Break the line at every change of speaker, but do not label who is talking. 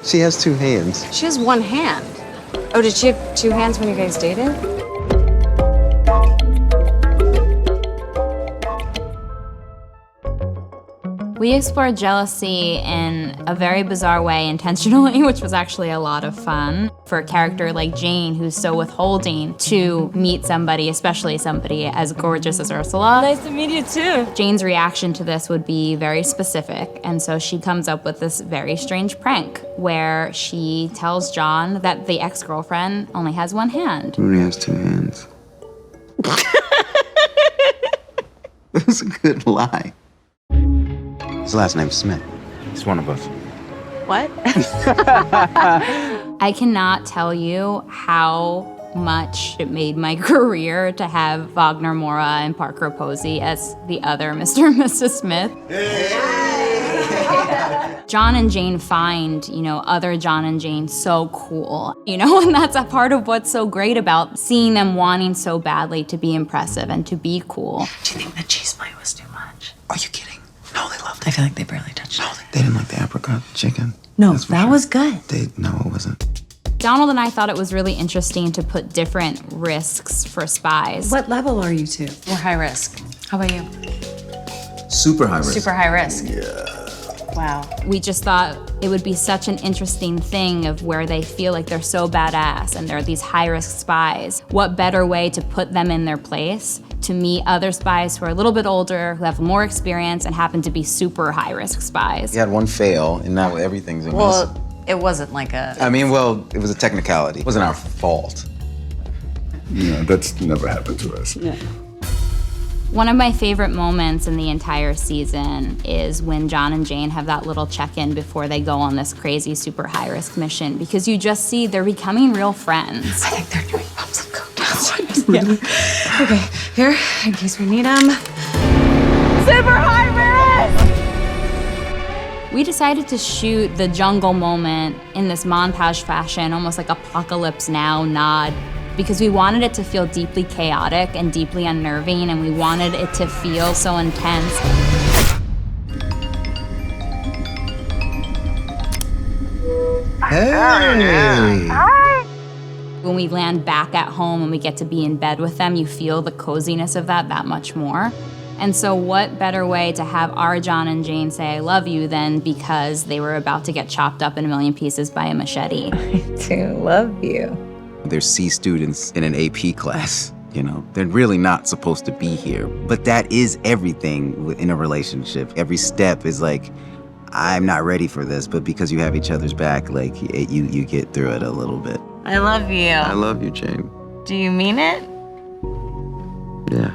She has two hands.
She has one hand. Oh, did she have two hands when you guys dated?
We explored jealousy in a very bizarre way intentionally, which was actually a lot of fun. For a character like Jane, who's so withholding, to meet somebody, especially somebody as gorgeous as Ursula.
Nice to meet you too.
Jane's reaction to this would be very specific, and so she comes up with this very strange prank where she tells John that the ex-girlfriend only has one hand.
Rudy has two hands. That was a good lie. His last name's Smith. He's one of us.
What?
I cannot tell you how much it made my career to have Wagner Moura and Parker Posey as the other Mr. and Mrs. Smith. John and Jane find, other John and Jane so cool, and that's a part of what's so great about seeing them wanting so badly to be impressive and to be cool.
Do you think the cheese plate was too much?
Are you kidding? No, they loved it.
I feel like they barely touched it.
No, they didn't like the apricot chicken.
No,
That's for
that
sure.
was good.
No, it wasn't.
Donald and I thought it was really interesting to put different risks for spies.
What level are you two?
We're high risk. How about you?
Super high risk.
Super high risk.
Yeah.
Wow.
We just thought it would be such an interesting thing of where they feel like they're so badass and they're these high-risk spies. What better way to put them in their place to meet other spies who are a little bit older, who have more experience, and happen to be super high-risk spies.
We had one fail, and now everything's a mess.
Well, it wasn't like a...
It was a technicality. It wasn't our fault.
Yeah, that's never happened to us.
Yeah.
One of my favorite moments in the entire season is when John and Jane have that little check-in before they go on this crazy, super high-risk mission, because you just see they're becoming real friends.
I think they're doing pumps and coke downstairs. Yeah. Okay, here, in case we need them. Super high risk!
We decided to shoot the jungle moment in this montage fashion, almost like Apocalypse Now nod, because we wanted it to feel deeply chaotic and deeply unnerving, and we wanted it to feel so intense.
Hey!
When we land back at home and we get to be in bed with them, you feel the coziness of that much more. And so what better way to have our John and Jane say I love you than because they were about to get chopped up in a million pieces by a machete.
I do love you.
They're C students in an AP class, They're really not supposed to be here. But that is everything in a relationship. Every step is like, I'm not ready for this, but because you have each other's back, you get through it a little bit.
I love you.
I love you, Jane.
Do you mean it?
Yeah.